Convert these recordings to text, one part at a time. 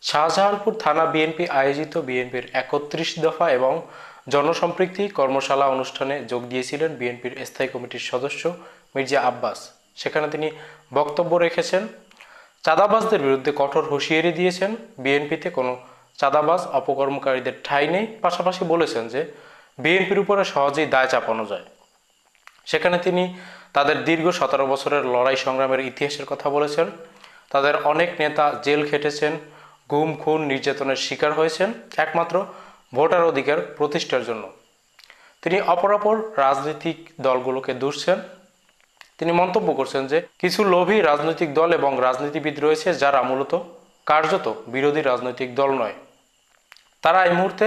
শাহজাহানপুর থানা বিএনপি আয়োজিত বিএনপির ৩১ দফা এবং জনসম্পৃক্তি কর্মশালা অনুষ্ঠানে যোগ দিয়েছিলেন বিএনপির স্থায়ী কমিটির সদস্য মির্জা আব্বাস। সেখানে তিনি বক্তব্য রেখেছেন, চাঁদাবাজদের বিরুদ্ধে কঠোর হুঁশিয়ারি দিয়েছেন, বিএনপিতে কোনো চাঁদাবাজ অপকর্মকারীদের ঠাঁই নেই। পাশাপাশি বলেছেন যে বিএনপির উপরে সহজেই দায় চাপানো যায়। সেখানে তিনি তাদের দীর্ঘ ১৭ বছরের লড়াই সংগ্রামের ইতিহাসের কথা বলেছেন। তাদের অনেক নেতা জেল খেটেছেন, গুম খুন নির্যাতনের শিকার হয়েছেন একমাত্র ভোটার অধিকার প্রতিষ্ঠার জন্য। তিনি অপরাপর রাজনৈতিক দলগুলোকে দুষছেন। তিনি মন্তব্য করছেন যে কিছু লোভী রাজনৈতিক দল এবং রাজনীতিবিদ রয়েছে যারা মূলত কার্যত বিরোধী রাজনৈতিক দল নয়। তারা এই মুহূর্তে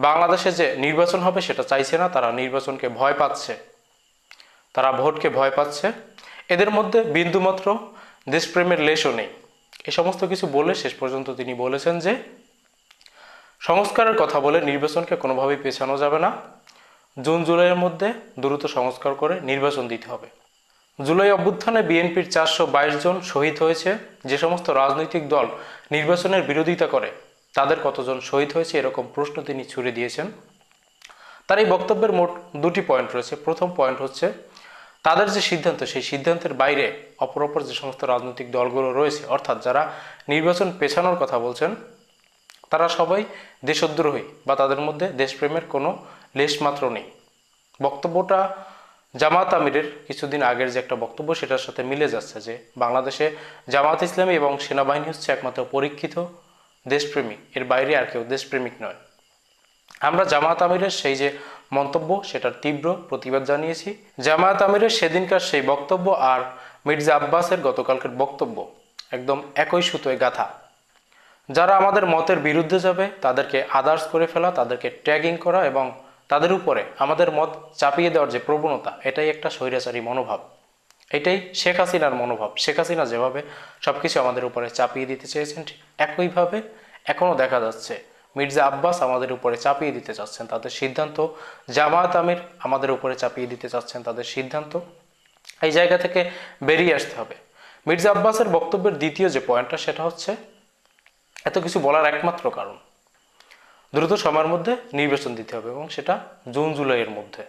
বাংলাদেশে যে নির্বাচন হবে সেটা চাইছে না, তারা নির্বাচনকে ভয় পাচ্ছে, তারা ভোটকে ভয় পাচ্ছে। এদের মধ্যে বিন্দুমাত্র দেশপ্রেমের লেশও নেই। এ সমস্ত কিছু বলে শেষ পর্যন্ত তিনি বলেছেন যে সংস্কারের কথা বলে নির্বাচনকে কোনোভাবেই পেছানো যাবে না। জুন জুলাইয়ের মধ্যে দ্রুত সংস্কার করে নির্বাচন দিতে হবে। জুলাই অভ্যুত্থানে বিএনপির ৪২২ জন শহীদ হয়েছে। যে সমস্ত রাজনৈতিক দল নির্বাচনের বিরোধিতা করে তাদের কতজন শহীদ হয়েছে এরকম প্রশ্ন তিনি ছুড়ে দিয়েছেন। তার এই বক্তব্যের মোট দুটি পয়েন্ট রয়েছে। প্রথম পয়েন্ট হচ্ছে, তাদের যে সিদ্ধান্ত সেই সিদ্ধান্তের বাইরে অপর যে সমস্ত রাজনৈতিক দলগুলো রয়েছে, অর্থাৎ যারা নির্বাচন পেছানোর কথা বলছেন, তারা সবাই দেশদ্রোহী বা তাদের মধ্যে দেশপ্রেমের কোনো লেশমাত্র নেই। বক্তব্যটা জামাত আমিরের কিছুদিন আগের যে একটা বক্তব্য সেটার সাথে মিলে যাচ্ছে যে বাংলাদেশে জামাত ইসলামী এবং সেনাবাহিনী হচ্ছে একমাত্র পরীক্ষিত দেশপ্রেমিক, এর বাইরে আর কেউ দেশপ্রেমিক নয়। আমরা জামাত আমিরের সেই যে মন্তব্য সেটার তীব্র প্রতিবাদ জানিয়েছি। জামায়াত আমিরের সেদিনকার সেই বক্তব্য আর মির্জা আব্বাসের গতকালকের বক্তব্য একদম একই সুতোয় গাঁথা। যারা আমাদের মতের বিরুদ্ধে যাবে তাদেরকে আদার্স করে ফেলা, তাদেরকে ট্যাগিং করা এবং তাদের উপরে আমাদের মত চাপিয়ে দেওয়ার যে প্রবণতা, এটাই একটা স্বৈরাচারী মনোভাব। এটাই শেখ হাসিনার মনোভাব। শেখ হাসিনা যেভাবে সবকিছু আমাদের উপরে চাপিয়ে দিতে চেয়েছেন, ঠিক একইভাবে এখনও দেখা যাচ্ছে মির্জা আব্বাস আমাদের উপরে চাপিয়ে দিতে চাচ্ছেন তাদের সিদ্ধান্ত, জামায়াত আমির আমাদের উপরে চাপিয়ে দিতে চাচ্ছেন তাদের সিদ্ধান্ত। এই জায়গা থেকে বেরিয়ে আসতে হবে। মির্জা আব্বাসের বক্তব্যের দ্বিতীয় যে পয়েন্টটা সেটা হচ্ছে, এত কিছু বলার একমাত্র কারণ দ্রুত সময়ের মধ্যে নির্বাচন দিতে হবে এবং সেটা জুন জুলাইয়ের মধ্যে।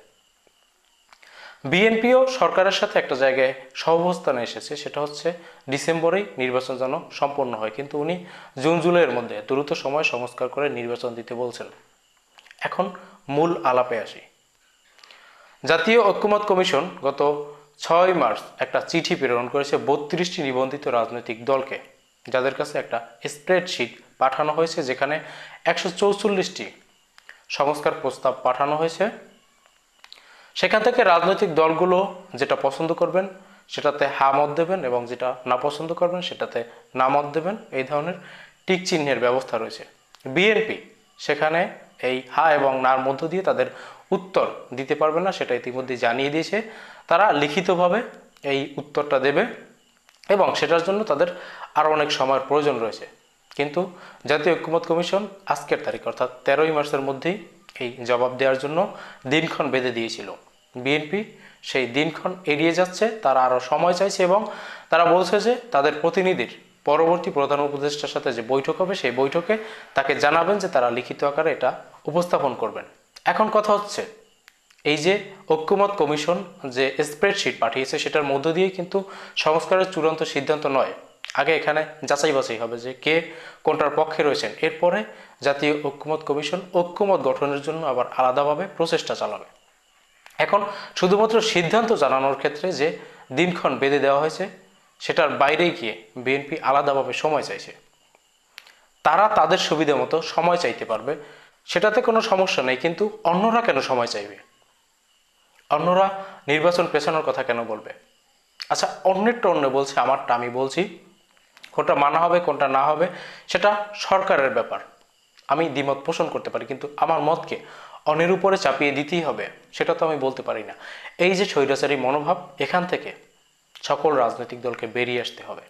বিএনপিও সরকারের সাথে একটা জায়গায় সহাবস্থানে এসেছে, সেটা হচ্ছে ডিসেম্বরেই নির্বাচন যেন সম্পন্ন হয়, কিন্তু উনি জুন জুলাইয়ের মধ্যে দ্রুত সময় সংস্কার করে নির্বাচন দিতে বলছেন। এখন মূল আলাপে আসি। জাতীয় ঐক্যমত্য কমিশন গত ৬ মার্চ একটা চিঠি প্রেরণ করেছে ৩২টি নিবন্ধিত রাজনৈতিক দলকে, যাদের কাছে একটা স্প্রেডশিট পাঠানো হয়েছে যেখানে ১৪৪টি সংস্কার প্রস্তাব পাঠানো হয়েছে। সেখান থেকে রাজনৈতিক দলগুলো যেটা পছন্দ করবেন সেটাতে হা মত দেবেন এবং যেটা না পছন্দ করবেন সেটাতে না মত দেবেন। এই ধরনের টিক চিহ্নের ব্যবস্থা রয়েছে। বিএনপি সেখানে এই হা এবং নার মধ্য দিয়ে তাদের উত্তর দিতে পারবে না, সেটা ইতিমধ্যে জানিয়ে দিয়েছে। তারা লিখিতভাবে এই উত্তরটা দেবে এবং সেটার জন্য তাদের আরও অনেক সময়ের প্রয়োজন রয়েছে। কিন্তু জাতীয় ঐক্যমত্য কমিশন আজকের তারিখ অর্থাৎ ১৩ই মার্চের মধ্যেই এই জবাব দেওয়ার জন্য দিনক্ষণ বেঁধে দিয়েছিল। বিএনপি সেই দিনক্ষণ এড়িয়ে যাচ্ছে, তারা আরও সময় চাইছে এবং তারা বলছে যে তাদের প্রতিনিধির পরবর্তী প্রধান উপদেষ্টার সাথে যে বৈঠক হবে সেই বৈঠকে তাকে জানাবেন যে তারা লিখিত আকারে এটা উপস্থাপন করবেন। এখন কথা হচ্ছে, এই যে ঐক্যমত্য কমিশন যে স্প্রেডশিট পাঠিয়েছে সেটার মধ্য দিয়ে কিন্তু সংস্কারের চূড়ান্ত সিদ্ধান্ত নয়। আগে এখানে যাচাই বাছাই হবে যে কে কোনটার পক্ষে রয়েছেন। এরপরে জাতীয় ঐক্যমত্য কমিশন ঐক্যমত গঠনের জন্য আবার আলাদাভাবে প্রচেষ্টা চালাবে। এখন শুধুমাত্র সিদ্ধান্ত জানানোর ক্ষেত্রে যে দিনক্ষণ বেঁধে দেওয়া হয়েছে সেটার বাইরে গিয়ে বিএনপি আলাদাভাবে সময় চাইছে। তারা তাদের সুবিধা মতো সময় চাইতে পারবে, সেটাতে কোনো সমস্যা নেই, কিন্তু অন্যরা কেন সময় চাইবে? অন্যরা নির্বাচন পেছানোর কথা কেন বলবে? আচ্ছা, অন্যেরটা অন্য বলছে, আমারটা আমি বলছি। কোনটা মানা হবে কোনটা না হবে সেটা সরকারের ব্যাপার, আমি দ্বিমত পোষণ করতে পারি, কিন্তু আমার মতকে অন্যের উপরে চাপিয়ে দিতেই হবে সেটা তো আমি বলতে পারি না। এই যে স্বৈরাচারী মনোভাব, এখান থেকে সকল রাজনৈতিক দলকে বেরিয়ে আসতে হবে।